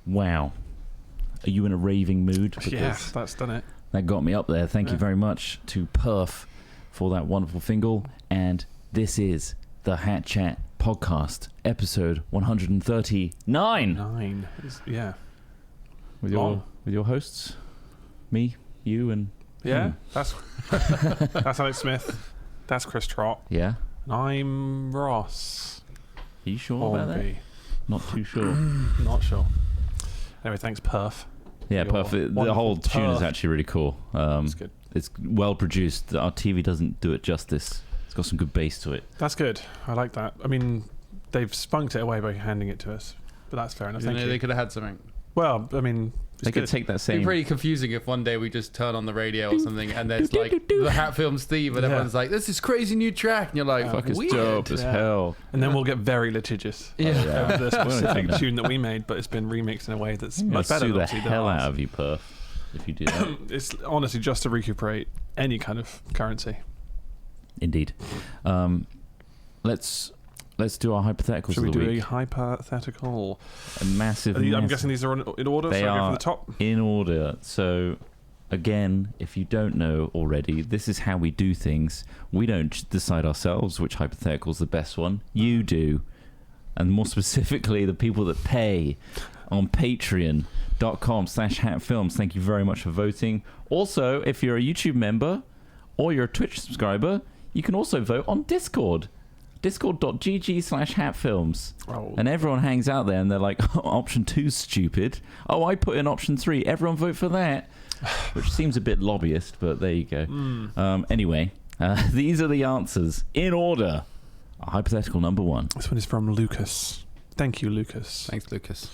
Wow. Are you in a raving mood? Because yes, that's done it. That got me up there. Thank you very much to Perf for that wonderful fingal. And this is the Hat Chat podcast, episode 139. Yeah. With your hosts, me, you, and him. That's Alex Smith. That's Chris Trott. Yeah. And I'm Ross. Are you sure about that? Not too sure. Not sure. Anyway, thanks, Perf. Yeah, Perf. The whole tune is actually really cool. That's good. It's well produced. Our TV doesn't do it justice. It's got some good bass to it. That's good. I like that. I mean, they've spunked it away by handing it to us, but that's fair enough. Thank you. They could have had something. Well, I mean, they could take that same. It'd be pretty confusing if one day we just turn on the radio or something and there's like the Hat Films theme and everyone's like, "This is crazy new track," and you're like, "Fuck, it's weird. dope as hell." And then we'll get very litigious. Yeah, the specific tune that we made, but it's been remixed in a way that's much better. Sue the hell out of you, Perf, if you do that. It's honestly just to recuperate any kind of currency. Indeed. Let's do our hypotheticals. Should we of the do week. a hypothetical? A massive. I'm guessing these are in order. They so I go are from the top. in order. So, again, if you don't know already, this is how we do things. We don't decide ourselves which hypothetical is the best one. You do, and more specifically, the people that pay on Patreon.com/hatfilms. Thank you very much for voting. Also, if you're a YouTube member or you're a Twitch subscriber, you can also vote on Discord. Discord.gg/hatfilms. And everyone hangs out there and they're like, oh, option 2's stupid. Oh, I put in option 3. Everyone vote for that. Which seems a bit lobbyist, but there you go. Anyway, these are the answers in order. Hypothetical number 1. This one is from Lucas. Thank you, Lucas. Thanks, Lucas.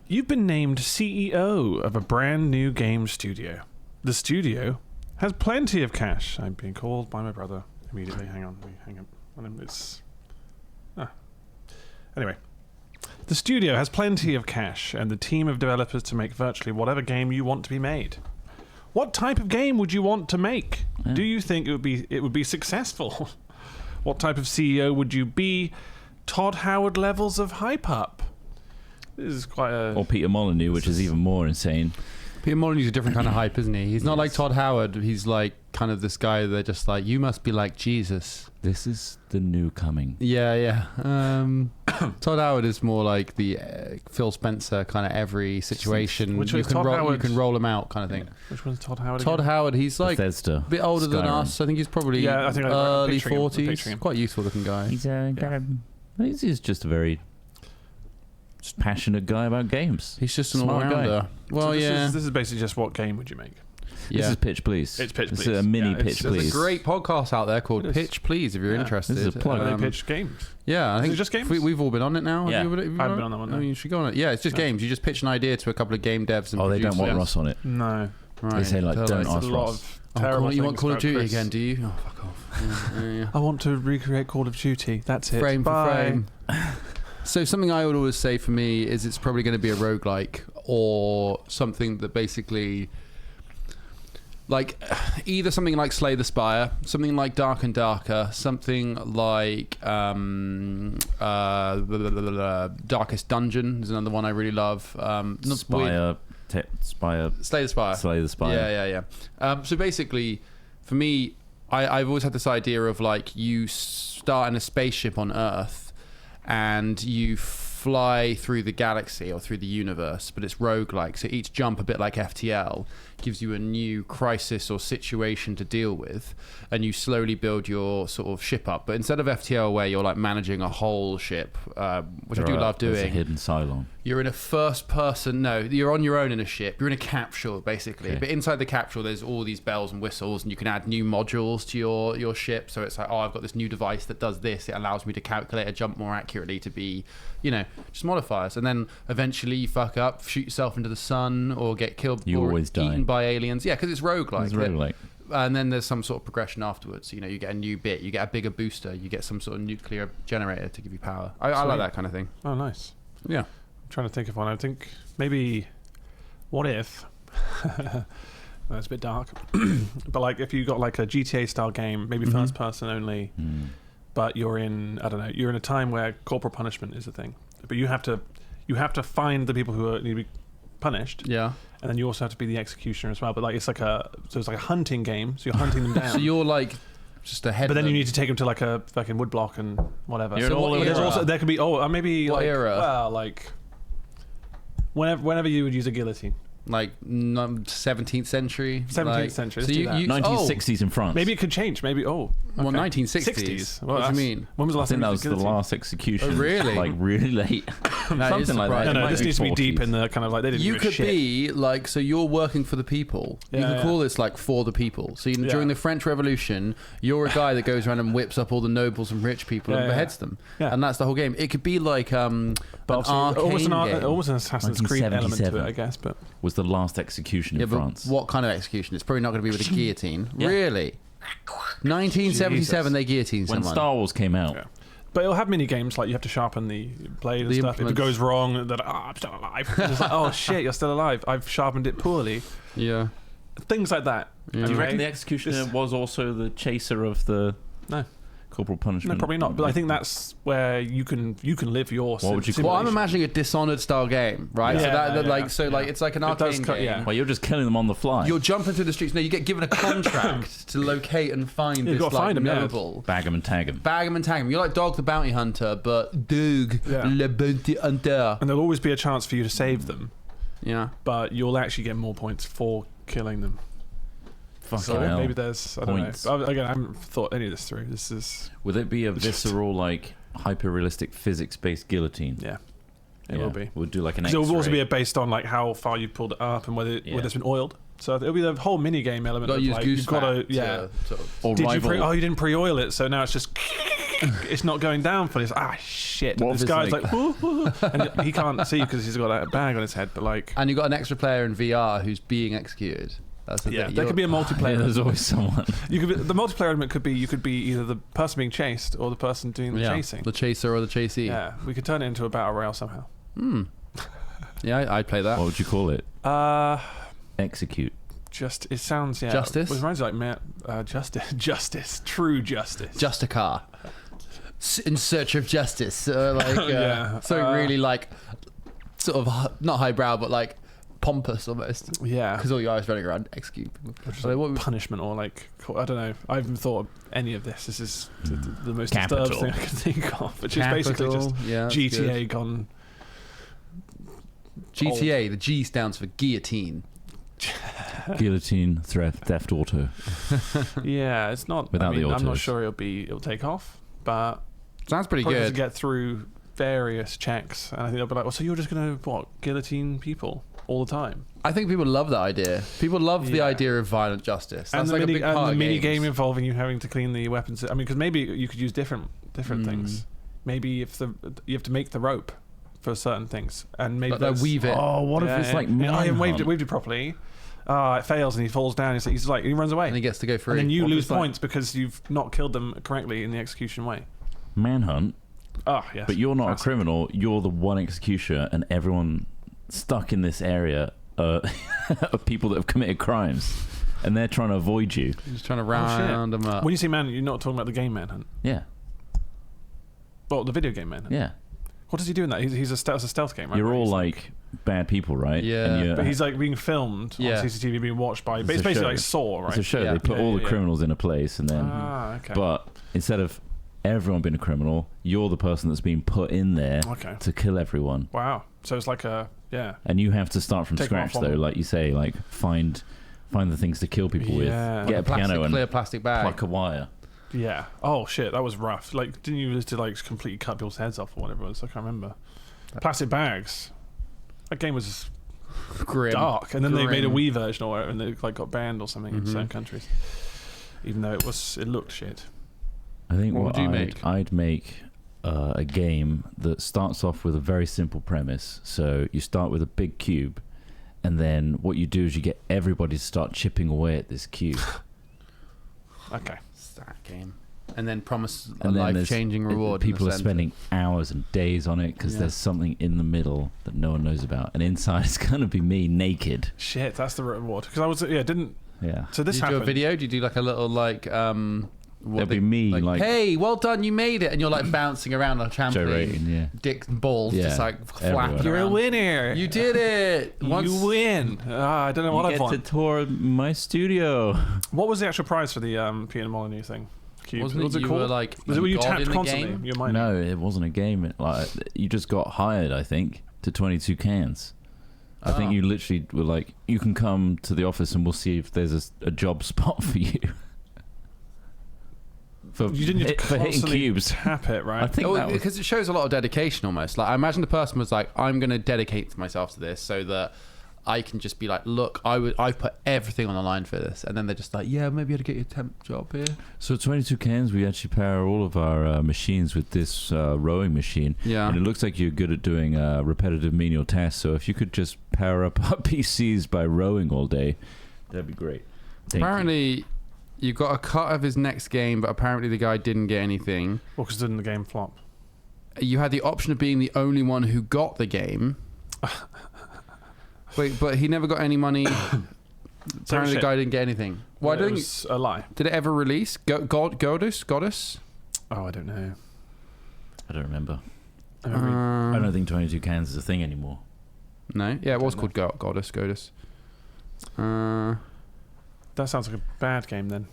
You've been named CEO of a brand new game studio. The studio has plenty of cash. I'm being called by my brother. Immediately, hang on. Anyway, the studio has plenty of cash and the team of developers to make virtually whatever game you want to be made. What type of game would you want to make? Yeah. Do you think it would be successful? What type of CEO would you be? Todd Howard levels of hype up. This is quite a... Or Peter Molyneux, which is even more insane. Peter Molyneux's a different kind of hype, isn't he? He's not like Todd Howard. He's like kind of this guy. They're just like, you must be like Jesus. This is the new coming. Yeah. Todd Howard is more like the Phil Spencer kind of every situation. Which you one's Todd Howard? You can roll him out kind of thing. Which one's Todd Howard Todd again? Howard, he's like Bethesda. a bit older than Skyrim. us. I think he's probably I think early picturing 40s. him. Quite a youthful looking guy. He's just a very passionate guy about games. He's just an Smart all-rounder. guy. Well, So yeah. this is basically just what game would you make? This is Pitch Please. It's Pitch This Please. is a mini Yeah, Pitch it's- Please. There's a great podcast out there called It is. Pitch Please if you're interested. This is a plug. They pitch games. Yeah, I Is think it just games? We've all been on it now. Yeah. Have you I haven't been on that one, no. You should go on it. Yeah, it's just games. You just pitch an idea to a couple of game devs and Oh, they don't want producers. Ross on it. No. Right. They say, like, Tell don't us. ask a lot Ross. of Oh, terrible you want things Call of about Duty Chris. again, do you? Oh, fuck off. Yeah. I want to recreate Call of Duty. That's it. Frame Bye. for frame. So something I would always say for me is it's probably going to be a roguelike or something that basically... like either something like Slay the Spire, something like Dark and Darker, something like Darkest Dungeon is another one I really love. Spire. Slay the Spire. Slay the Spire. Yeah. So basically, for me, I've always had this idea of like you start in a spaceship on Earth and you fly through the galaxy or through the universe, but it's roguelike. So each jump, a bit like FTL, gives you a new crisis or situation to deal with, and you slowly build your sort of ship up. But instead of FTL, where you're like managing a whole ship, which I do love There's a doing, hidden Cylon. you're in a first person. No, you're on your own in a ship. You're in a capsule, basically. Okay. But inside the capsule, there's all these bells and whistles, and you can add new modules to your ship. So it's like, oh, I've got this new device that does this. It allows me to calculate a jump more accurately to be, just modifiers. And then eventually you fuck up, shoot yourself into the sun, or get killed You or always die. eaten by aliens. Yeah, because it's roguelike. It's roguelike. And then there's some sort of progression afterwards. You get a new bit, you get a bigger booster, you get some sort of nuclear generator to give you power. I like that kind of thing. Oh, nice. Yeah. I'm trying to think of one. I think maybe what if that's a bit dark but like if you got like a GTA style game, maybe first person only, but you're in a time where corporal punishment is a thing, but you have to you have to find the people who need to be punished. Yeah. And then you also have to be the executioner as well. But like it's like a hunting game. So you're hunting them down. So you're like just ahead. But then you need to take them to like a fucking woodblock and whatever. You're in all there's era. also there could be maybe What like era? well like whenever you would use a guillotine. like 17th century. 17th like, century, So let's do you, that. you 1960s in France. Maybe it could change. Maybe Well, 1960s. 60s. What do you mean? When was the I last think time that you was used the guillotine? last execution. Oh, really? Like really late. That is Something like that. surprising. No, It might this be needs to be deep 40s. in the kind of like they didn't You give a could shit. be like, so you're working for the people. You Yeah, could yeah. call this like for the people. So Yeah. during the French Revolution, you're a guy that goes around and whips up all the nobles and rich people and Yeah, beheads them. Yeah. And that's the whole game. It could be like an But obviously, arcane game. almost an Assassin's Creed element to it, 1977. I guess. But Was the last execution Yeah, in but France. what kind of execution? It's probably not going to be with a guillotine. Yeah. Really? 1977, they guillotined When someone. Star Wars came out, Yeah. But it'll have mini games like you have to sharpen the blade and The stuff. If it implements. goes wrong, then I'm still alive. It's like, oh shit, you're still alive. I've sharpened it poorly. Yeah. Things like that. Yeah. do you Okay. reckon the executioner was also the chaser of the No. corporal No, punishment? probably not. But I think that's where you can live your. What would you Well, I'm simulation. imagining a Dishonored style game, right? so Yeah, that yeah, like yeah. it's like an It does arcane cut- game. yeah. Well, you're just killing them on the fly. You're jumping through the streets. No, you get given a contract to locate and find You've this gotta like find 'em, yeah. noble. Bag them and tag them. Bag him and tag him. You're like Dog the Bounty Hunter, but Doug Yeah. le Bounty Hunter. And there'll always be a chance for you to save them, Yeah. but you'll actually get more points for killing them. Fucking So hell. maybe there's Points. I don't know. Again, I haven't thought any of this through. This is Would it be a visceral, like hyper-realistic physics-based guillotine? yeah, it Yeah. will be. We'll do like an. Because it will also X-ray. be based on like how far you pulled it up and whether it's been oiled. So it'll be the whole mini game element. Got to of, use like, goose you've got to fat yeah. to sort of- Or Did rival. you didn't pre-oil it, so now it's just it's not going down for this. Shit! What This if it's guy's like- like, "Ooh, ooh," and he can't see because he's got a bag on his head. But like, And you've got an extra player in VR who's being executed. That's the yeah, thing. there could be a multiplayer. Yeah, there's always someone. You could be, the multiplayer element could be you could be either the person being chased or the person doing the chasing. The chaser or the chasee. Yeah, we could turn it into a battle royale somehow. Yeah, I'd play that. What would you call it? Execute. Just it sounds Justice? It reminds me like justice, true justice. Just a car. In search of justice. Yeah. Something really like, sort of, not highbrow, but like pompous almost. Yeah, Because all your eyes running around execute people. Just Like, like what would- punishment or like I don't know. I haven't thought of any of this. This is the most Capital. disturbed thing I can think of, which is basically just Capital, yeah, that's GTA gone. GTA, the G stands for guillotine. Guillotine, theft auto. Yeah, it's not. Without the I'm not autos. sure it'll take off, but Sounds pretty probably has to good. get through various checks, and I think they'll be like, well, so you're just gonna guillotine people all the time? I think people love that idea. People love the Yeah. idea of violent justice. That's And the like mini, a big part of mini games. game involving you having to clean the weapons. I mean, because maybe you could use different things. Maybe if you have to make the rope for certain things, and maybe But they'll that's- weave it. Oh, what if Yeah, it's like yeah. I haven't Manhunt? waved it properly. It fails and he falls down. He's like he runs away, And he gets to go free. and then you What if lose it's like- points because you've not killed them correctly in the execution way. Manhunt, Oh yes, but you're not Classic. a criminal. You're the one executioner, and everyone stuck in this area of people that have committed crimes, and they're trying to avoid you. You're just trying to Oh, shit. round them up. When you say man, you're not talking about the game Manhunt. Yeah, Well, the video game Manhunt. yeah. What does he do in that? It's a stealth game, right? You're Where all he's like bad people, right? Yeah. And you're, But he's like being filmed Yeah. on CCTV, being watched by. But It's it's a basically show. like Saw, right? it's a show. Yeah. They put Yeah, all the yeah. criminals in a place, and then. Okay. But instead of everyone being a criminal, you're the person that's being put in there Okay. to kill everyone. Wow. So it's like yeah. And you have to start from Take scratch, off on- though, like you say, like find the things to kill people Yeah. with. Get a piano clear and plastic bag. pluck a wire. Yeah. Oh shit, that was rough. Like, didn't you used to like completely cut people's heads off or whatever it was? I can't remember. Plastic bags. That game was Grim. dark, and then they made a Grim. Wii version or whatever, and they like got banned or something in Mhm. certain countries. Even though it looked shit. I think What what would you make? I'd make a game that starts off with a very simple premise. So you start with a big cube, and then what you do is you get everybody to start chipping away at this cube. Okay. It's that game. And then promise a And then there's- life-changing reward. in People the are centre. spending hours and days on it because Yeah. there's something in the middle that no one knows about, and inside it's gonna be me naked. Shit, that's the reward. Because I was didn't. Yeah. So this Do you do a happened. video? Do you do like a little like There'll be me, like, hey, well done, you made it, and you're like bouncing around on a trampoline, gyrating, yeah. dicks and balls, Yeah, just like flapping everywhere. You're a around. winner. You did it. You win. I don't know what You I've get won. to tour my studio. What was the actual prize for the Peter Molyneux thing? Cube. Wasn't What's it it you called? were like Was it where you God tapped in the constantly? game? Your mind. No, it wasn't a game. Like, you just got hired, I think, to 22 Cans. I think you literally were like, you can come to the office and we'll see if there's a job spot for you. You didn't need to for hitting constantly cubes. tap it, right? I think that was, Because it shows a lot of dedication almost. Like I imagine the person was like, I'm going to dedicate myself to this so that I can just be like, look, I put everything on the line for this. And then they're just like, yeah, maybe I'd get you a temp job here. so 22 Cans, we actually power all of our machines with this rowing machine. Yeah. And it looks like you're good at doing repetitive menial tasks. So if you could just power up our PCs by rowing all day, that'd be great. Thank you. Apparently, you got a cut of his next game, but apparently the guy didn't get anything. Well, because didn't the game flop? You had the option of being the only one who got the game. Wait, but he never got any money. Apparently the guy didn't get anything. Why It didn't? was a lie. Did it ever release? Godgodos Goddess? Oh, I don't know. I don't remember. I don't really- I don't think 22 Cans is a thing anymore. No. Yeah, it was Don't called Goddess Goddess. That sounds like a bad game then.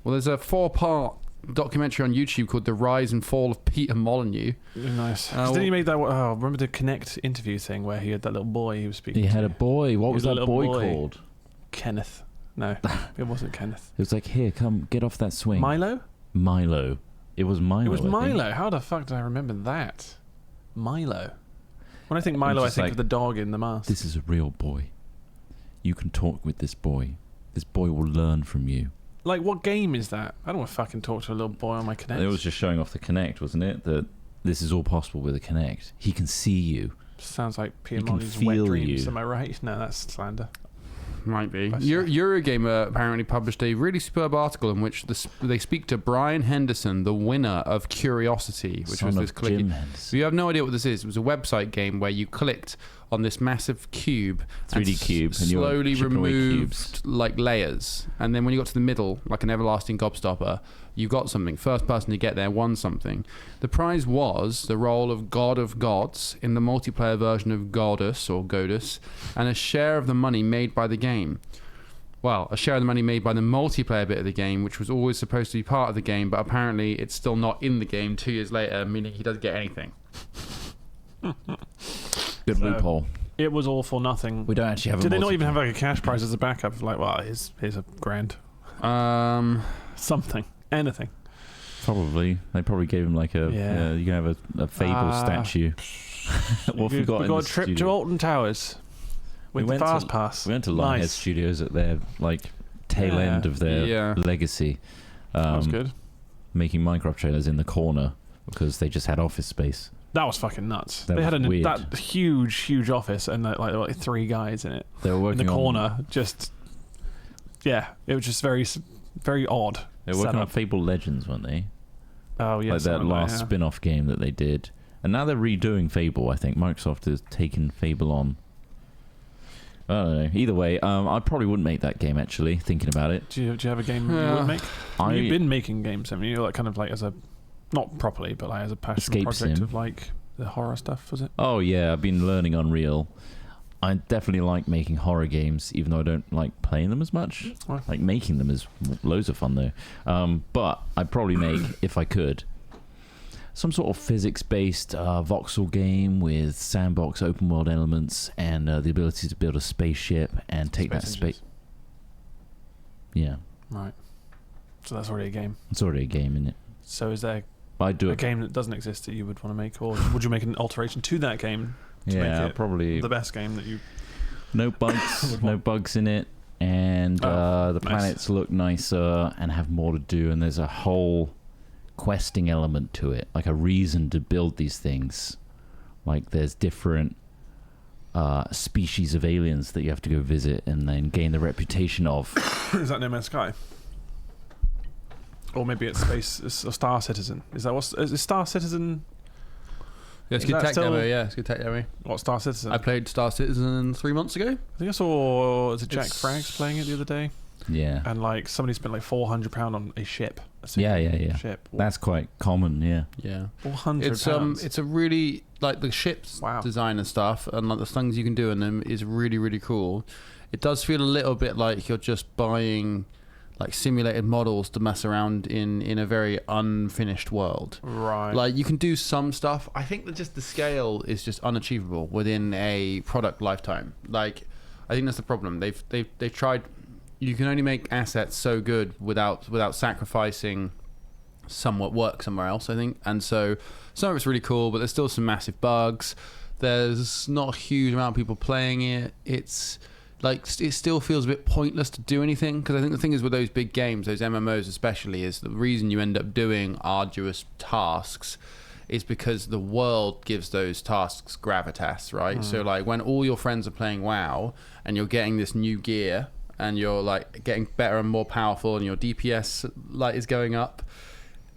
Well, there's a 4-part documentary on YouTube called The Rise and Fall of Peter Molyneux. Nice. 'Cause then he made that. Oh, remember the Connect interview thing where he had that little boy he was speaking He to? had a boy. What He was was a that little boy boy. called? Kenneth. No, it wasn't Kenneth. It was like, here, come, get off that swing. Milo? Milo. It was Milo. It was I think. Milo. How the fuck did I remember that? Milo. When I think Milo, I just think like, of the dog in the mask. This is a real boy. You can talk with this boy. This boy will learn from you. Like, what game is that? I don't want to fucking talk to a little boy on my Connect. It was just showing off the Kinect, wasn't it? That this is all possible with a Kinect. He can see you. Sounds like Peter He can Molyneux's wet feel dreams. you. Am I right? No, that's slander. Might be. That's- Eurogamer apparently published a really superb article in which they speak to Brian Henderson, the winner of Curiosity, which Son was of this clicky. Jim Henderson. If you have no idea what this is, it was a website game where you clicked on this massive cube, 3D and cube, and you were slowly chipping away removed cubes. like layers, and then when you got to the middle, like an everlasting gobstopper, you got something. First person to get there won something. The prize was the role of God of Gods in the multiplayer version of Goddess or Godus, and a share of the money made by the game. Well, a share of the money made by the multiplayer bit of the game, which was always supposed to be part of the game, but apparently it's still not in the game 2 years later, meaning he doesn't get anything. Good loophole. It was all for nothing. We don't actually have. Did a they not even have multiplayer. like a cash prize as a backup? Like, well, here's $1,000. Something. Anything. Probably. They probably gave him like a. Yeah. You can have a Fable statue. What have we got we in got the a trip studio? to Alton Towers with the went to- fast pass. We went to Lionhead Nice. Studios at their like tail Yeah. end of their Yeah. legacy. That was good. Making Minecraft trailers in the corner because they just had office space. That was fucking nuts. That They had was weird. that huge office and like 3 guys in it They were in working the on, corner. Just it was just very odd. They were working on setup. Fable Legends, weren't they? Oh yeah, Like that last spin-off game that they did. And now they're redoing Fable. I think Microsoft has taken Fable on. I don't know. Either way, I probably wouldn't make that game actually. Thinking about it, Do you have a game you would make? You've been making games, haven't you? Like kind of like as a, not properly, but like as a passion Escape project sim. of like the horror stuff, was it? Oh yeah, I've been learning Unreal. I definitely like making horror games, even though I don't like playing them as much. Right. Like making them is loads of fun though. But I'd probably make, if I could, some sort of physics-based voxel game with sandbox open world elements and the ability to build a spaceship and take that space. Yeah, Right. So that's already a game. it's already a game, isn't it? So is there I'd do a it. game that doesn't exist that you would want to make, or would you make an alteration to that game to Yeah, make it probably the best game that you? no bugs, no bugs in it, and Oh, the nice. planets look nicer and have more to do, and there's a whole questing element to it, like a reason to build these things. Like there's different species of aliens that you have to go visit and then gain the reputation of. Is that No Man's Sky? Or maybe it's Space, it's a Star Citizen. Is that what? Is Star Citizen? Yeah, it's Is good that tech still- demo. Yeah, it's good tech demo. What Star Citizen? I played Star Citizen 3 months ago. I think I saw. Was it Jack It's- Frags playing it the other day? Yeah. And like somebody spent like £400 on a ship. Yeah. Ship. That's quite common. Yeah. Yeah. £400. It's a really like the ship's design and stuff, and like the things you can do in them is really really cool. It does feel a little bit like you're just buying like simulated models to mess around in a very unfinished world. Right. Like you can do some stuff. I think that just the scale is just unachievable within a product lifetime. Like I think that's the problem. They've tried. You can only make assets so good without sacrificing somewhat work somewhere else, I think. And so some of it's really cool, but there's still some massive bugs. There's not a huge amount of people playing it. It's like it still feels a bit pointless to do anything, because I think the thing is with those big games, those MMOs especially, is the reason you end up doing arduous tasks is because the world gives those tasks gravitas, right? So like when all your friends are playing WoW and you're getting this new gear and you're like getting better and more powerful and your DPS like is going up,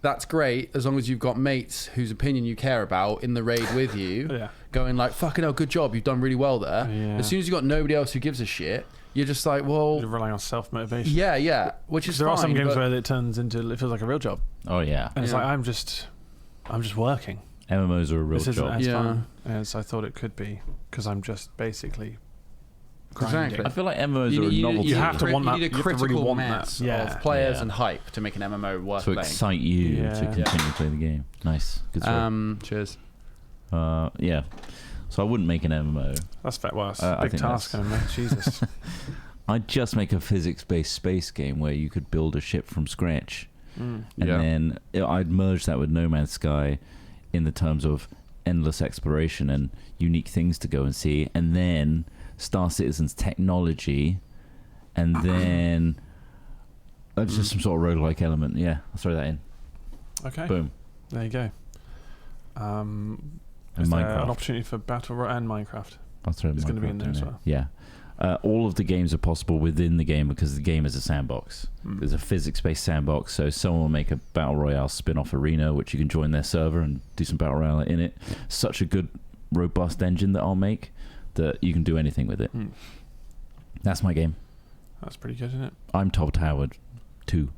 that's great as long as you've got mates whose opinion you care about in the raid with you going like, fucking hell, good job, you've done really well there. As soon as you've got nobody else who gives a shit, you're just like, well, you're relying on self-motivation. Yeah, which is there fine, are some games where it turns into, it feels like a real job. Oh yeah. And it's like, I'm just working. MMOs are a real This isn't job. as fun as I thought it could be, because I'm just basically grinding. Exactly. I feel like MMOs are a novelty. You have to want that. You need a You have to really critical want mass that. of players and hype to make an MMO worth to playing. excite you to continue to play the game. Nice. Good story. Cheers. Yeah. So I wouldn't make an MMO. That's fair. Well, it's I a big think task, man. Jesus. I'd just make a physics-based space game where you could build a ship from scratch. And then I'd merge that with No Man's Sky in the terms of endless exploration and unique things to go and see, and then Star Citizen's technology, and then just some sort of roguelike element. Yeah, I'll throw that in. Okay. Boom. There you go. And Is there Minecraft. an opportunity for Battle Royale and Minecraft? I'll throw It's Minecraft going to be in there as well. Yeah. All of the games are possible within the game because the game is a sandbox. There's a physics-based sandbox, so someone will make a Battle Royale spin-off arena, which you can join their server and do some Battle Royale in it. Such a good, robust engine that I'll make that you can do anything with it. That's my game. That's pretty good, isn't it? I'm Todd Howard 2.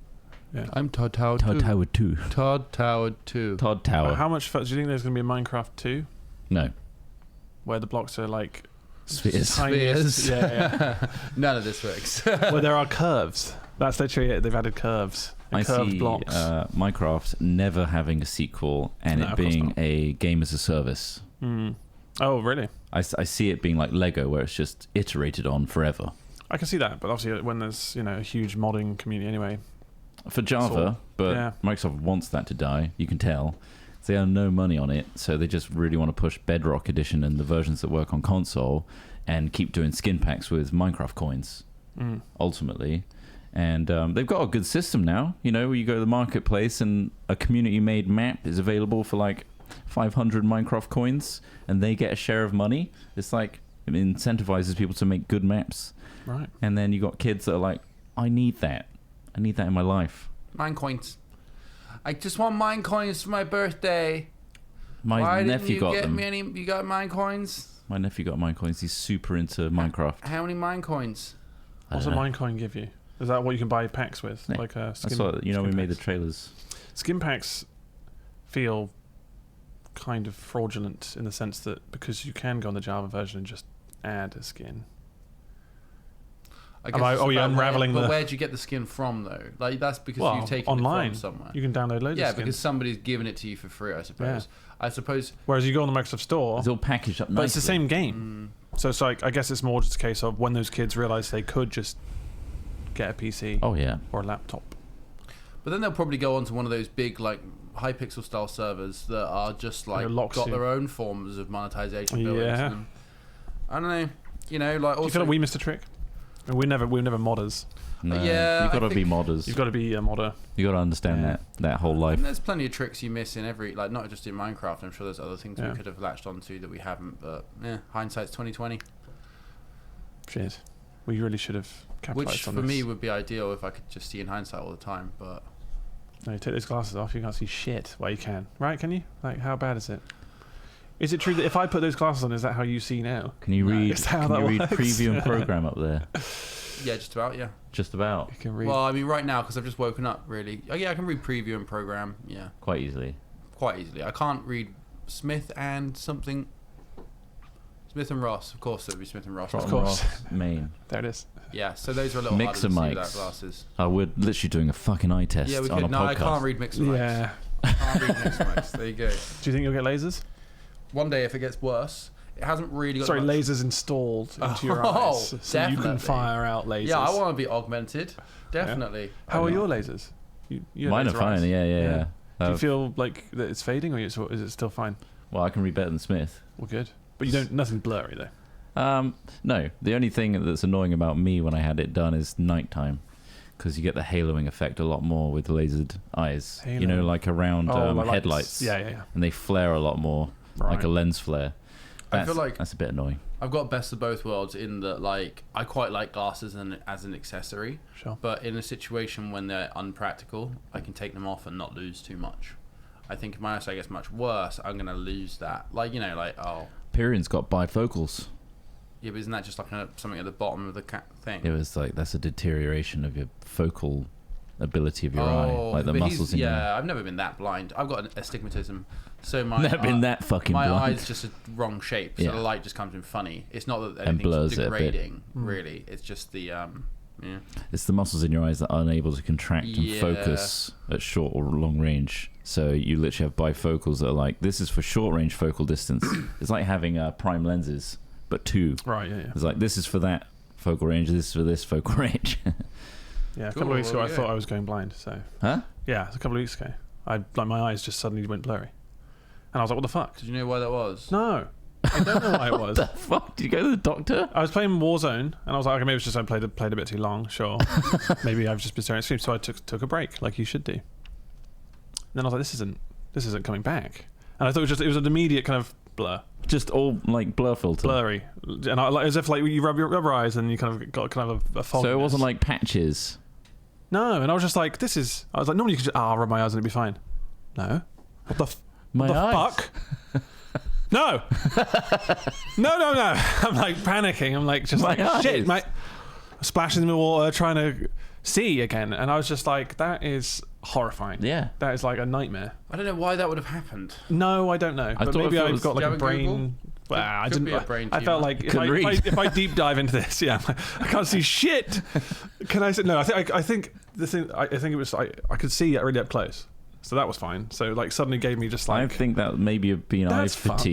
Yeah. I'm Todd Howard. Todd Howard 2. Todd Howard 2. Todd Tower. How much further do you think there's going to be a Minecraft 2? No. Where the blocks are like Spheres. tiniest? Yeah. None of this works. Where there are curves. That's literally it. They've added curves. I Curved see blocks. Minecraft never having a sequel and No, it of course being not. a game as a service. Oh, really? I see it being like Lego, where it's just iterated on forever. I can see that, but obviously when there's a huge modding community anyway. For Java, but yeah. Microsoft wants that to die. You can tell. They earn no money on it, so they just really want to push Bedrock Edition and the versions that work on console and keep doing skin packs with Minecraft coins, ultimately. And they've got a good system now. Where you go to the marketplace and a community-made map is available for like 500 Minecraft coins, and they get a share of money. It's like it incentivizes people to make good maps. Right. And then you got kids that are like, I need that. I need that in my life. Mine coins. I just want mine coins for my birthday. My nephew got them. You got mine coins? My nephew got mine coins. He's super into Minecraft. How many mine coins? What's a Minecoin give you? Is that what you can buy packs with? Yeah. Like a skin, That's what, we made the packs? trailers. Skin packs feel kind of fraudulent in the sense that because you can go on the Java version and just add a skin. I guess you're unraveling But where'd you get the skin from, though? Like, that's because you've taken online. it from somewhere. You can download loads of Yeah, skins. because somebody's given it to you for free, I suppose. I suppose... Whereas you go on the Microsoft Store, It's all packaged up nicely. but it's the same game. So it's like, I guess it's more just a case of when those kids realise they could just get a PC Oh, yeah. or a laptop. But then they'll probably go onto one of those big, like, Hypixel style servers that are just, like, got their own forms of monetization built into them. I don't know. Like, also... Do you feel like we missed a trick? We're never modders. No, Yeah, you've got I to be think- modders. You've got to be a modder. You've got to understand that whole life. And there's plenty of tricks you miss in every, like, not just in Minecraft. I'm sure there's other things we Yeah. could have latched onto that we haven't. But yeah, hindsight's 2020. Shit. We really should have capitalised Which on for this. me would be ideal if I could just see in hindsight all the time. But No, you take those glasses off, you can't see shit. Well, you can. Right, can you? Like, how bad is it? Is it true that if I put those glasses on, is that how you see now? Can you read? It's how Can that you read works. preview and program up there? Yeah, just about. Yeah. Just about. You can read. Well, I mean, right now because I've just woken up. Really. Oh yeah, I can read preview and program. Yeah. Quite easily. Quite easily. I can't read Smith and something. Smith and Ross, of course, it would be Smith and Ross. Trott Of and course. Ross, Main. There it is. Yeah, so those are a little Mixer harder to see mics. without glasses. Oh, we're literally doing a fucking eye test Yeah, we on could. a No, podcast. I can't read mixer mics. Yeah. I can't read mixer mics. There you go. Do you think you'll get lasers? One day, if it gets worse, it hasn't really got. Sorry, much... lasers installed into your Oh, eyes, so you can definitely. fire out lasers. Yeah, I want to be augmented. Definitely. How are your lasers? You have Mine are laser fine. eyes. Yeah. Do you feel like that it's fading, or is it still fine? Well, I can read better than Smith. Well, good. But you don't. Nothing blurry though. No, the only thing that's annoying about me when I had it done is nighttime, because you get the haloing effect a lot more with lasered eyes. You know, Haloing. like around Like headlights. Yeah. And they flare a lot more, Right. like a lens flare. I feel like that's a bit annoying. I've got best of both worlds in that, like, I quite like glasses as an accessory, Sure. but in a situation when they're unpractical, I can take them off and not lose too much. I think if my eyesight gets much worse, I'm going to lose that. Like, Pyrion's got bifocals. Yeah, but isn't that just like something at the bottom of the thing? It was like, that's a deterioration of your focal ability of your eye, like the but muscles in your eye. Yeah, I've never been that blind. I've got an astigmatism, so my Never been that fucking my blind. eye's just a wrong shape, so Yeah. the light just comes in funny. It's not that And blurs anything's it a bit. degrading, really. It's just the yeah. It's the muscles in your eyes that are unable to contract and Yeah. focus at short or long range. So you literally have bifocals that are like, this is for short range focal distance. It's like having prime lenses, but two. Right. Yeah. It's like, this is for that focal range, this is for this focal range. Yeah. A Cool, couple of weeks ago, well, I yeah. thought I was going blind. So Huh? yeah, a couple of weeks ago, my eyes just suddenly went blurry, and I was like, "What the fuck?" Did you know why that was? No, I don't know why it was. The fuck? Did you go to the doctor? I was playing Warzone, and I was like, okay, maybe it's just I played a bit too long. Sure, maybe I've just been staring at screens. So I took a break, like you should do. And then I was like, this isn't coming back. And I thought it was an immediate kind of blur, Just all like blur filter. blurry, and as if like you rub your eyes and you kind of got kind of a fog. So it wasn't like patches. No, and I was just like, I was like, normally you could just I'll rub my eyes and it'd be fine. No, what the My eyes. fuck? No. No. I'm like panicking. I'm like, just My like, shit, eyes. mate. Splashing in the water, trying to see again. And I was just like, that is horrifying. Yeah. That is like a nightmare. I don't know why that would have happened. No, I don't know. But thought maybe if it I've was- got like Do a you have a brain. Google? Well, I Could didn't. be a brain I felt tumour. like Couldn't read. if I deep dive into this, yeah, I can't see shit. Can I say no? I think the thing. I think it was I could see it really up close, so that was fine. So like suddenly gave me just I like, think that maybe have been eye That's fucked.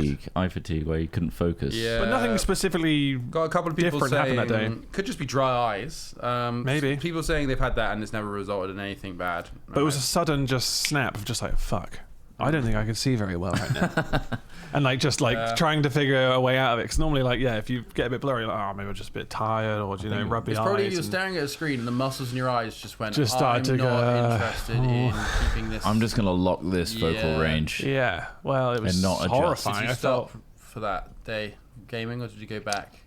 fatigue where you couldn't focus. Yeah. but nothing specifically. Got a couple of people different saying happened that could just be dry eyes. Maybe. People saying they've had that and it's never resulted in anything bad. But it was a sudden just snap of just like fuck. I don't think I can see very well right now. And like just like trying to figure a way out of it. Because normally like if you get a bit blurry, like maybe I'm just a bit tired or rub the It's eyes. probably you're and- staring at a screen and the muscles in your eyes just went. Just started to I'm not go, interested in keeping this. I'm just gonna lock this focal Yeah. range. Yeah. Well, it was And not adjust. horrifying. Did you I felt. stop for that day gaming or did you go back?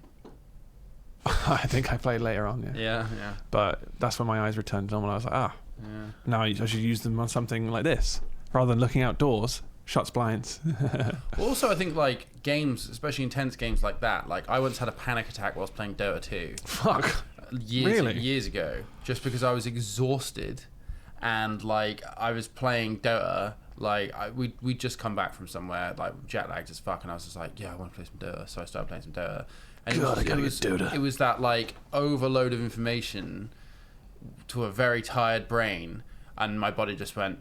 I think I played later on. Yeah. Yeah. But that's when my eyes returned normal. I was like, Yeah. now I should use them on something like this rather than looking outdoors. Shuts blinds. Also, I think like games, especially intense games like that. Like I once had a panic attack whilst playing Dota 2. Fuck. years Really? ago, just because I was exhausted and like I was playing Dota. Like we'd just come back from somewhere, like jet lagged as fuck, and I was just like, yeah, I want to play some Dota. So I started playing some Dota. And God, I gotta get Dota. It was that like overload of information to a very tired brain, and my body just went.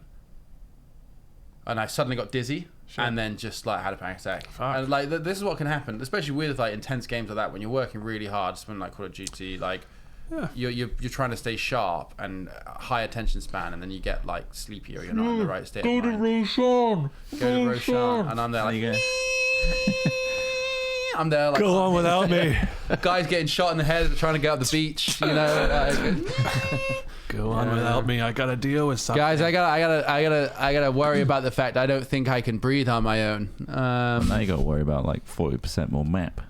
And I suddenly got dizzy, and then just like had a panic attack. Fuck. And like this is what can happen, especially with like intense games like that when you're working really hard. Something like Call of Duty, like Yeah. you're trying to stay sharp and high attention span, and then you get like sleepy or you're not in the right state of mind. Roshan. Go to Roshan, and I'm there like. There you I'm there like. Go on without me. Guys getting shot in the head trying to get up the beach, you know. Like, Go on without me. I gotta deal with something. guys, I gotta worry about the fact I don't think I can breathe on my own. Now you got to worry about like 40% more map.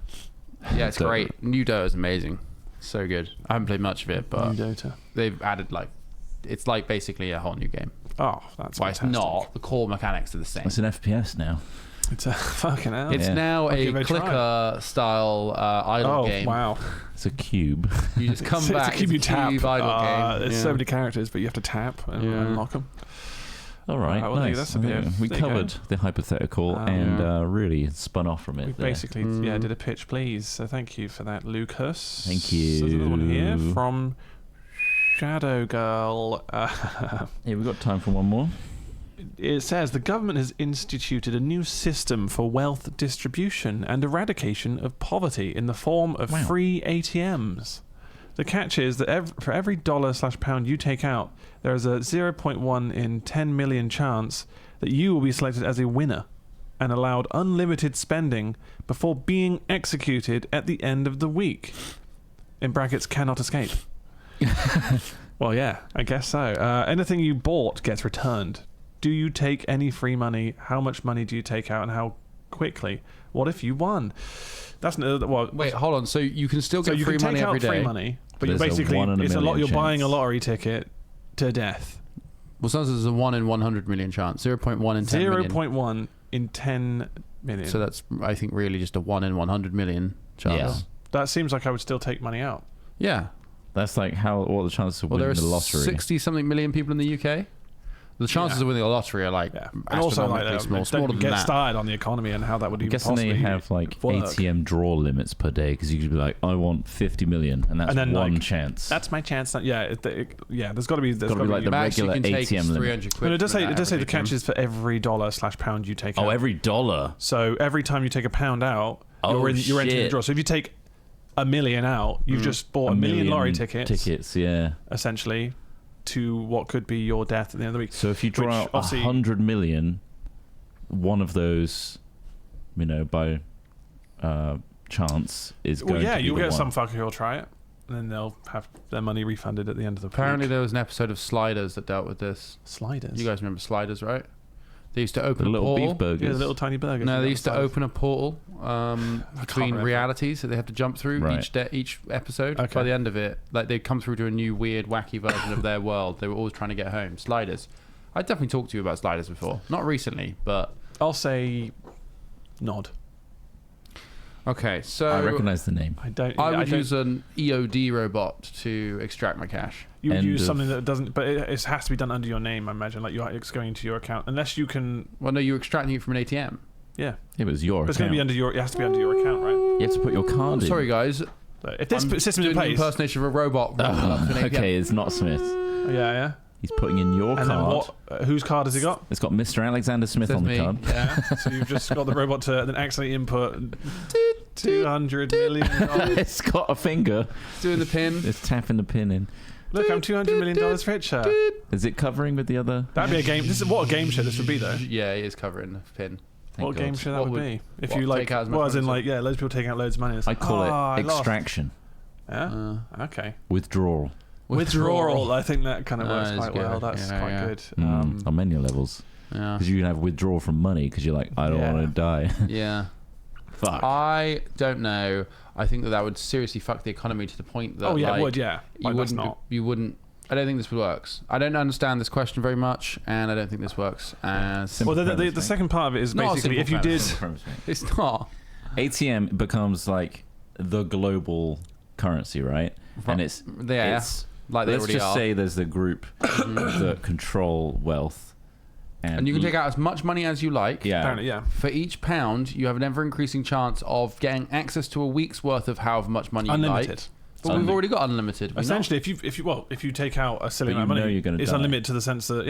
Yeah, it's Dota. great. New Dota is amazing. So good. I haven't played much of it, but New Dota. they've added like, it's like basically a whole new game. Oh, that's Well, it's fantastic. not. The core mechanics are the same. It's an FPS now. It's a fucking hell. It's Yeah. now I'll give a it a try. clicker-style idle game. Oh, wow. It's a cube. You just come back. It's a cube you tap. idle game. There's Yeah. so many characters, but you have to tap and unlock them. All right, well, there you go. nice. That's a bit of- We there you go. covered the hypothetical and really spun off from it. We there. basically did a pitch, please. So thank you for that, Lucas. Thank So there's another one here you. from Shadow Girl. Yeah, we've got time for one more. It says the government has instituted a new system for wealth distribution and eradication of poverty in the form of Wow. free ATMs. The catch is that for every $/pound you take out, there is a 0.1 in 10 million chance that you will be selected as a winner and allowed unlimited spending before being executed at the end of the week. In brackets, cannot escape. Well, yeah, I guess so. Anything you bought gets returned. Do you take any free money? How much money do you take out and how quickly? What if you won? That's well. Wait, hold on. So you can still So get you free can money take every out day. free money, but you There's a basically 1 in a it's a lot. million You're buying a chance. lottery ticket to death. Well, sometimes there's a 1 in 100 million chance. 0.1 in 10 million. 0.1 in 10 million. So that's, I think, really just a 1 in 100 million chance. Yeah. That seems like I would still take money out. Yeah. That's like what are the chances of Well, there winning are the lottery? 60-something million people in the UK. The chances of winning a lottery are like Yeah, and also like astronomically small, don't smaller than get that. started on the economy and how that would I'm even guessing possibly they have like work. ATM draw limits per day because you could be like, I want 50 million, and that's And then, one like, chance. That's my chance. Yeah, there's got to be. gotta be like the Max you regular can take ATM is limit. 300 quid. No, it does from say that it does say the average catch ATM. is for every $/pound you take out. Oh, every dollar. So every time you take a pound out, Oh, you're entering the shit. draw. So if you take a million out, you've just bought a million lottery tickets, yeah. essentially, to what could be your death at the end of the week. So if you draw Which, out obviously- 100 million, one of those, by chance is going Well, yeah, to be you'll the get one. some fucker who'll try it, and then they'll have their money refunded at the end of the Apparently week. there was an episode of Sliders that dealt with this. Sliders. You guys remember Sliders, right? They used to open The a little portal. beef burgers. Yeah, the little tiny burgers. No, on they the used to other side. open a portal between remember. realities that they have to jump through Right. each episode. Okay. By the end of it, like they'd come through to a new weird, wacky version of their world. They were always trying to get home. Sliders. I definitely talked to you about Sliders before. Not recently, but I'll say nod. okay. So I recognize the name. I don't. I I would don't- use an EOD robot to extract my cash. You would End use of- something that doesn't, but it has to be done under your name. I imagine, like it's going into your account, unless you can. Well, no, you're extracting it from an ATM. Yeah, It was your but it's going to be account. under your. It has to be under your account, right? You have to put your card in. Sorry, guys. So if this I'm system's in doing an place, impersonation of a robot. rolling up to an ATM. Okay, it's not Smith. yeah. He's putting in your And then card. what? Whose card has he got? It's got Mr. Alexander Smith Says on the me. card. Yeah. So you've just got the robot to then accidentally input $200 million. It's got a finger. Doing the pin. It's tapping the pin in. Look, I'm $200 million richer. Is it covering with the other? That'd be a game. This is what a game show this would be, though. Yeah, he is covering the pin. Thank What God. game show that What would would- be? If what, you like, take out as much well, as in money like, yeah, loads of people taking out loads of money. It's I like, call oh, it I lost. extraction. Yeah. Okay. Withdrawal. Withdrawal. I think that kind of works That is quite well. good. That's Yeah, quite yeah. good. On many levels. Yeah. Because you can have withdrawal from money because you're like, I don't Yeah. want to die. Yeah. Fuck. I don't know. I think that would seriously fuck the economy to the point that Oh yeah, like, it would, yeah. you Like, that's wouldn't. not. You wouldn't. I don't think this works. I don't understand this question very much, and I don't think this works. As Simple Well, the premise, mate. second part of it is Not a basically if you simple did. premise. it's not. ATM becomes like the global currency, right? And it's Yeah. it's Like they let's already just are. say there's the group that control wealth, And you can take out as much money as you like. Yeah, Apparently, yeah. For each pound, you have an ever-increasing chance of getting access to a week's worth of however much money you Unlimited. like. But we've already got unlimited. have we not? Essentially, if you take out a silly But amount of you know money, you're gonna it's die. unlimited to the sense that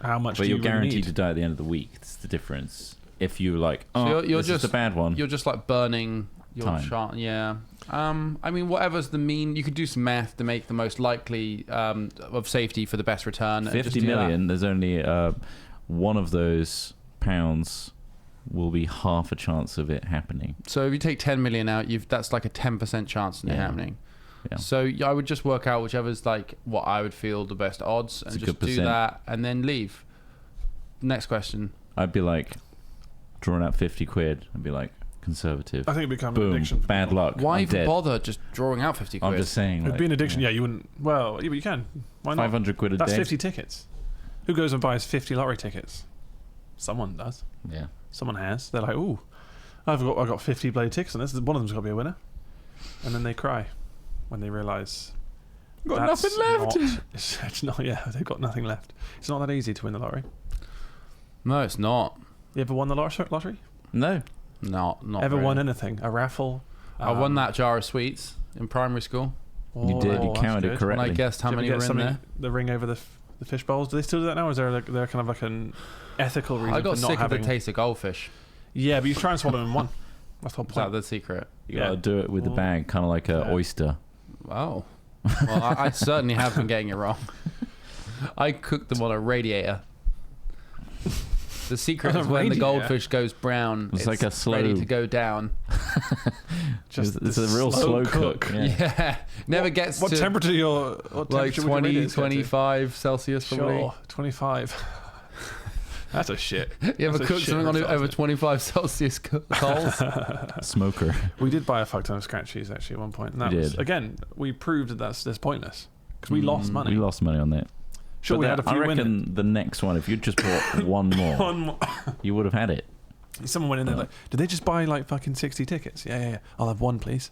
how much but do you you're really guaranteed need? to die at the end of the week. That's the difference. If you like, So oh, you're this is just- the bad one. You're just like burning your Time. chance. Yeah. I mean, whatever's the mean, you could do some math to make the most likely of safety for the best return. and just 50 do that. million. There's only one of those pounds will be half a chance of it happening. So if you take 10 million out, that's like a 10% chance of it Yeah. happening. Yeah. So I would just work out whichever's like what I would feel the best odds, It's and a just good do percent. that, and then leave. Next question. I'd be like drawing out 50 quid. I'd be like conservative. I think it becomes an Boom. addiction. For Bad people. luck. Why I'm even dead. bother just drawing out 50 quid? I'm just saying. It'd like, be an addiction. Yeah, you wouldn't. Well, yeah, but you can. Why not? 500 quid a That's day. 50 tickets. Who goes and buys 50 lottery tickets? Someone does. Yeah. Someone has. They're like, ooh, I've got 50 blade tickets on this. One of them's got to be a winner. And then they cry when they realise Got nothing left. It's not. Yeah, they've got nothing left. It's not that easy to win the lottery. No, it's not. You ever won the lottery? No. Not Ever really. won anything? A raffle? I won that jar of sweets in primary school. You did. You that's counted it good. correctly. And I guessed how Did you many ever were get in there. the ring over the fish bowls? Do they still do that now? Or is there there kind of like an ethical reason I got for not sick having? of the taste of goldfish. Yeah, but you try and swallow them in one. That's the whole Is that point. the secret? You gotta do it with the bag, kind of like an Yeah. oyster. Oh. Well, I certainly have been getting it wrong. I cooked them on a radiator. The secret On a is when the radiator? goldfish goes brown, It's like a slow- ready to go down. It's a real slow cook. Yeah. Yeah. Never gets What to temperature what like temperature would you rate 20, it to? 25 Celsius probably. Sure, 25. That's a shit. You ever That's a cook shit something on result, over isn't it? 25 Celsius coals? Smoker. We did buy a fuck ton of scratch cheese actually at one point. And that We was, did. again, we proved that that's pointless because we lost money. We lost money on that. Sure, But we that- had a few I reckon winners. the next one, if you just bought one more, One more. you would have had it. Someone went in there like, did they just buy like fucking 60 tickets? Yeah. I'll have one, please.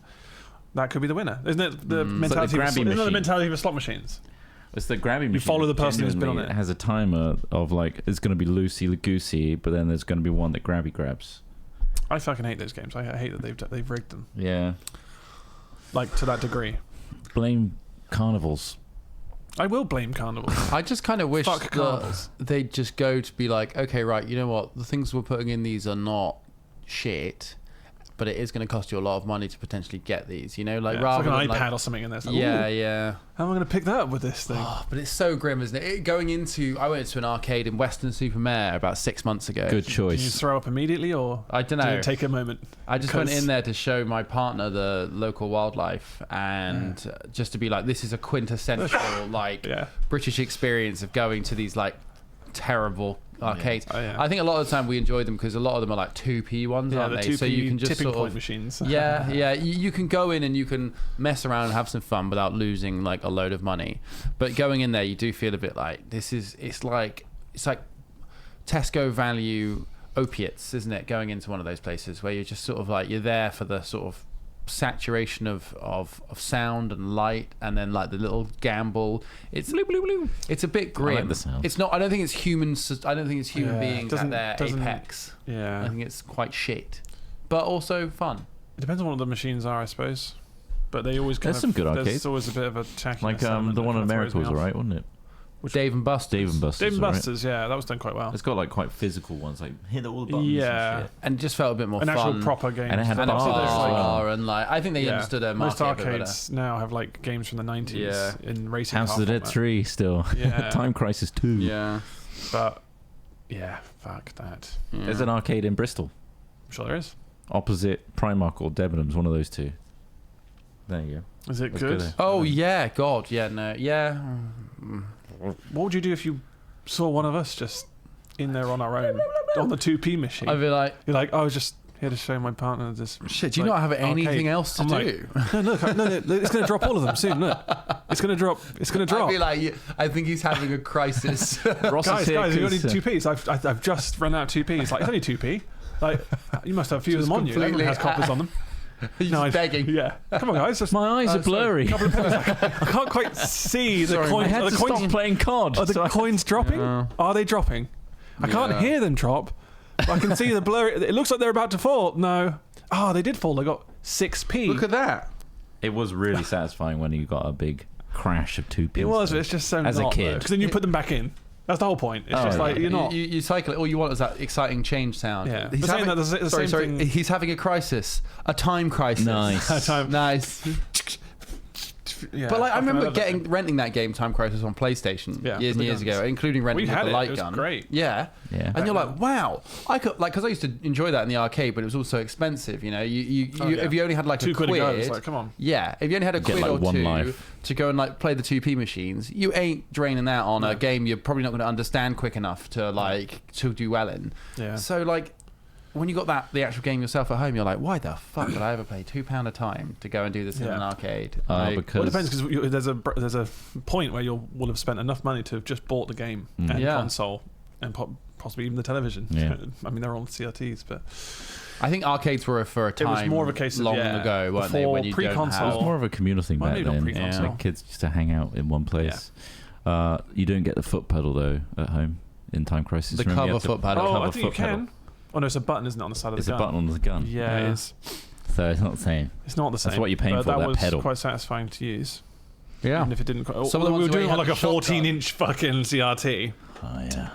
That could be the winner. Isn't it the mentality? grabby Isn't that the machine. mentality of slot machines? It's the grabbing machine. follow the that person who's been on genuinely it. has a timer of like, it's going to be loosey-goosey, but then there's going to be one that grabs. I fucking hate those games. I hate that they've rigged them Yeah. like to that degree. Blame carnivals. I will blame carnivals. I just kind of wish Fuck that carnivals. they'd just go to be like, okay, right, you know what? The things we're putting in these are not shit, but it is going to cost you a lot of money to potentially get these, you know? Like, Yeah, rather it's like an than iPad like, or something in there. It's like, yeah, ooh, yeah. how am I going to pick that up with this thing? Oh, but it's so grim, isn't it? Going into, I went to an arcade in Weston-super-Mare about 6 months ago. Good Did you choice. throw up immediately or I don't did know. it take a moment? I just went 'Cause- in there to show my partner the local wildlife and just to be like, this is a quintessential like Yeah. British experience of going to these like terrible arcades. Oh, yeah. I think a lot of the time we enjoy them because a lot of them are like 2p ones, Yeah, aren't the they? 2p So you can just tipping sort point of machines. yeah. You can go in and you can mess around and have some fun without losing like a load of money. But going in there, you do feel a bit like it's like Tesco value opiates, isn't it? Going into one of those places where you're just sort of like you're there for the sort of saturation of sound and light, and then like the little gamble. It's it's a bit grim. I like the sound. It's not. I don't think it's humans. I don't think it's human Yeah, beings at their doesn't- apex. I Yeah. think it's quite shit, but also fun. It depends on what the machines are, I suppose. But they always kind There's of, some good There's arcades. always a bit of a tacky. Like the one in America was alright, wasn't it? Dave and Buster's. Dave and Buster's. Dave and alright. Buster's, yeah, that was done quite well. It's got like quite physical ones, like hit all the buttons Yeah. and shit. And it just felt a bit more An fun. actual proper game. And it had And bars obviously as there's well. like, and like I think they understood their Most market a bit better. arcades now have like games from the 90s Yeah. in racing House car of the Dead format. 3 still. Yeah. Time Crisis 2. Yeah. But yeah, fuck that. There's an arcade in Bristol, I'm sure there is. opposite Primark or Debenhams, one of those two. There you go. Is it That's good? good, eh? Oh yeah, God, yeah, no, yeah. What would you do if you saw one of us just in there on our own on the 2p machine? I'd be like, You're like, I was just here to show my partner this. shit. Do you like, not have anything arcade. else to I'm do? like, no, look, no, it's going to drop all of them soon. Look, it's going to drop. It's going to drop. I'd be like, I think he's having a crisis. Ross guys, is here you only 'cause, 2p's. I've just run out of 2p's. Like, it's only 2p. Like, you must have a few of Just them on you. Everyone completely has coppers on them. he's No, begging. Yeah. Come on, guys. Just my eyes are blurry. couple of pennies. I can't quite see the Sorry, coins. I had Are to the coins, stop playing COD. are the so I- coins dropping? Yeah. Are they dropping? I can't Yeah. hear them drop. But I can see the blurry. It looks like they're about to fall. No. Oh, they did fall. They got 6p. Look at that. It was really satisfying when you got a big crash of 2p. It was, but it's just so As a not, kid. because then you put them back in. That's the whole point. It's Oh, just like yeah. you're not. You cycle it. All you want is that exciting change sound. Yeah. He's But saying having, that, there's the sorry, same thing- He's having a crisis, a time crisis. Nice. Time. Nice. Yeah, But like, I fucking remember love that. renting that game, Time Crisis, on PlayStation Yeah, years and the years guns. ago, including renting We with had the it. light It was gun. great. Yeah. Yeah. And you're like, wow, I could like because I used to enjoy that in the arcade, but it was also expensive. You know, you Oh, yeah. if you only had like £2 a quid, a go. It's like, come on. yeah, if you only had a Get, quid like, or one two life. to go and like play the 2p machines, you ain't draining that on a game you're probably not going to understand quick enough to like to do well in. Yeah. So like, when you got the actual game yourself at home, you're like, why the fuck would I ever pay £2 a time to go and do this in Yeah. an arcade? Because Well, it depends because there's a point where will have spent enough money to have just bought the game and Yeah. console and possibly even the television. Yeah. I mean, they're all CRTs, but I think arcades were for a time. it was more of a case of long ago, weren't they? When you don't pre-console. It was have. more of a communal thing Well, back maybe not then. pre-console. Like kids used to hang out in one place. You don't get the foot pedal though at home in Time Crisis. The Remember, you cover had to- foot pedal. Oh, cover I think you foot pedal. can. Oh no, it's a button, isn't it, on the side of It's the a gun? button on the gun. Yeah, it is. So it's not the same. It's not the same. That's what you're paying but for, that was pedal. quite satisfying to use. Yeah. Even if it didn't. Some of the we were ones where doing you on had like a the shotgun. 14-inch fucking CRT, Oh yeah.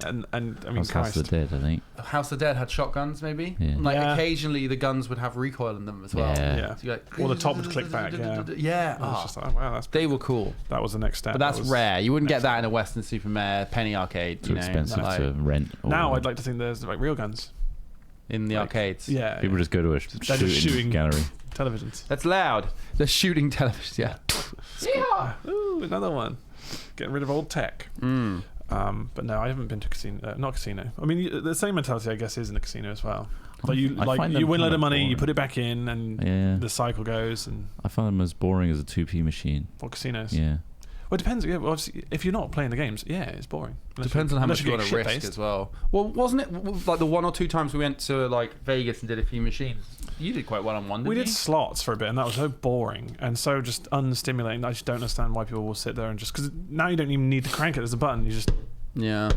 and I mean, House of the Christ. Dead, I think. House of the Dead had shotguns, maybe. Yeah. Like Yeah. occasionally the guns would have recoil in them as well. Yeah. Yeah. So you're like, Or the top would click back, yeah. Yeah. It was Ah, just like, oh, wow, that's they were cool, that was the next step. but that's That was- rare. You wouldn't get that in a Western Supermare penny arcade. Too you know, expensive like, to rent. Or Now I'd like to think there's like real guns. in the like, arcades. Yeah. people just go to a just shooting shooting. gallery. Televisions. That's loud. The shooting television. Yeah. Ooh, another one. Getting rid of old tech. Mm. But no, I haven't been to casino. Not casino. I mean, the same mentality, I guess, is in the casino as well. Like you, I find them you win a load kinda of money, you boring. put it back in, and Yeah. the cycle goes. And I find them as boring as a 2p machine. for casinos, Yeah. well, it depends. Yeah, well, obviously, if you're not playing the games, yeah, it's boring. Unless Depends on how unless much you want to get risk shit-faced. as well. Well, wasn't it like the one or two times we went to like Vegas and did a few machines? You did quite well on one, didn't We you? did slots for a bit, and that was so boring and so just unstimulating. I just don't understand why people will sit there and just because now you don't even need to crank it. There's a button. You just Yeah.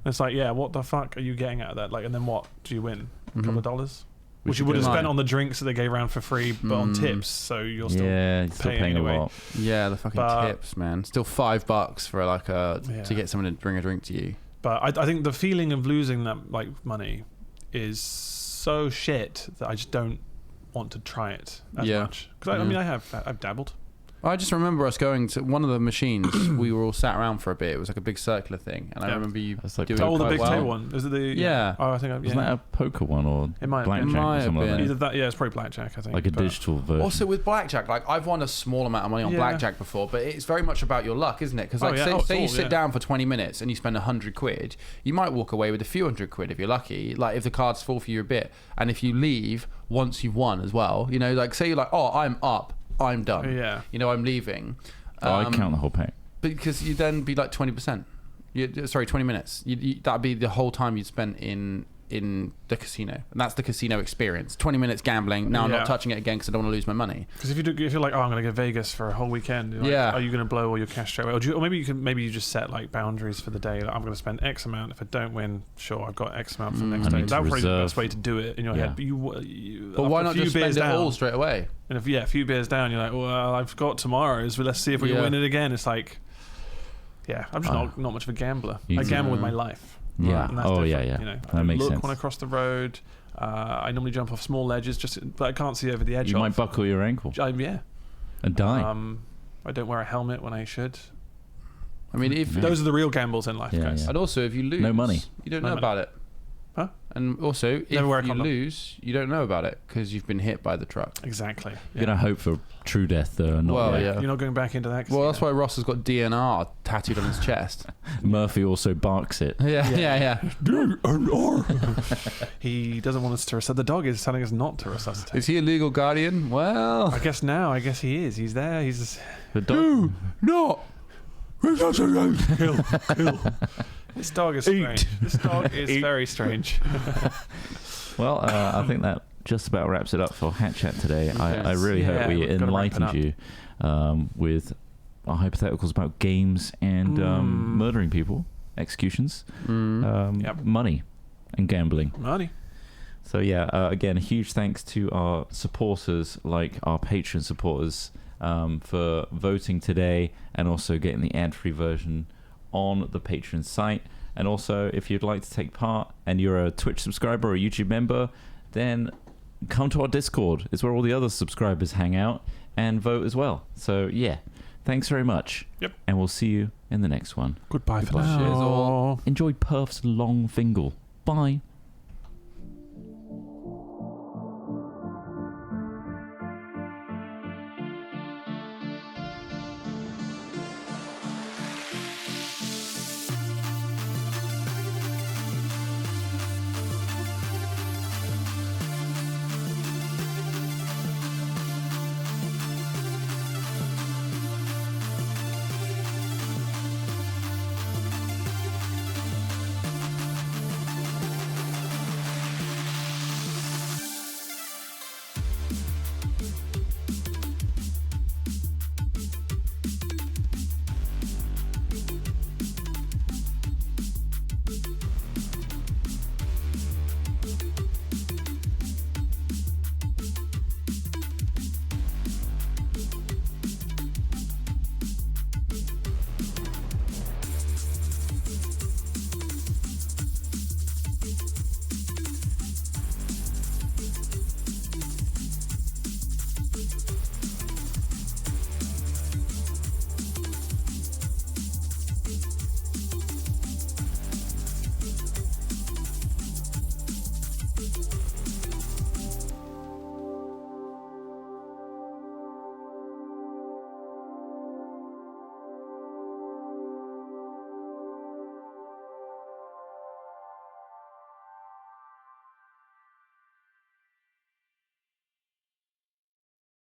it's like, yeah, what the fuck are you getting out of that? Like, and then what do you win? A couple of dollars, We which you should would have go- spent on the drinks that they gave around for free, but on Mm. tips. So you're still Yeah, you're still paying paying anyway. a lot. Yeah, the fucking But- tips, man. Still $5 for like Yeah. to get someone to bring a drink to you. But I think the feeling of losing that like money is so shit that I just don't want to try it as Yeah. much. Because I Yeah. mean, I've dabbled. I just remember us going to one of the machines. We were all sat around for a bit. It was like a big circular thing, and I Yeah. remember you That's like doing poker. Oh, the quite big well. table one. Is it the? Yeah. Oh, I think. Wasn't that a poker one or It might have blackjack been. It might or have something been. like Either that? that, yeah, it's probably blackjack. I think. Like a but- digital version. Also with blackjack, like I've won a small amount of money on Yeah. blackjack before, but it's very much about your luck, isn't it? Because Oh, like yeah. say, Oh, say you it's all, sit yeah. down for 20 minutes and you spend 100 quid, you might walk away with a few hundred quid if you're lucky. Like if the cards fall for you a bit, and if you leave once you've won as well, you know, like say you're like, oh, I'm up, I'm done. Yeah. You know, I'm leaving. Oh, I count the whole pack. Because you then be like 20%. Sorry, 20 minutes. That'd be the whole time you'd spent in the casino, and that's the casino experience. 20 minutes gambling. Now I'm Yeah. not touching it again because I don't want to lose my money. Because if you're like, oh, I'm going to go Vegas for a whole weekend, you're like, Yeah. are you going to blow all your cash straight away? Or maybe you just set like boundaries for the day. Like, I'm going to spend X amount. If I don't win, sure, I've got X amount for the next I day. need to That would probably be the reserve. best way to do it in your Yeah. head. But you But after why a not few just spend beers it down, all straight away? And if a few beers down, you're like, well, I've got tomorrow's. But let's see if we can Yeah. win it again. It's like, yeah, I'm just not much of a gambler. You I do. gamble with my life. Yeah. And that's Oh, different, yeah, yeah. You know, That I makes look sense. when I cross the road. I normally jump off small ledges, but I can't see over the edge. You of. might buckle your ankle Yeah. and die. I don't wear a helmet when I should. I mean, if Yeah. Those are the real gambles in life, Yeah, guys. yeah. and also if you lose, No money. you don't No know money. about it. Huh? And also, if Never wear a you condom. lose, you don't know about it because you've been hit by the truck. Exactly. You're gonna hope for true death though, and not Well, yet. yeah. You're not going back into that. Well, that's casino. why Ross has got DNR tattooed on his chest. Murphy also barks it. Yeah. He doesn't want us to resuscitate. The dog is telling us not to resuscitate. Is he a legal guardian? Well, I guess now. I guess he is. He's there. He's The dog. not. kill. This dog is strange. This dog is very strange. Well, I think that just about wraps it up for Hat Chat today. I Yes. really Yeah, hope we we've gotta wrap it enlightened you with our hypotheticals about games and murdering people, executions, Yep. money, and gambling. Money. So yeah, again, a huge thanks to our supporters, like our Patreon supporters, for voting today and also getting the ad-free version on the Patreon site. And also, if you'd like to take part and you're a Twitch subscriber or a YouTube member, then come to our Discord. It's where all the other subscribers hang out and vote as well. So yeah, thanks very much. Yep. And we'll see you in the next one. Goodbye for Goodbye. now. Cheers all. Enjoy Perth's long fingal. Bye.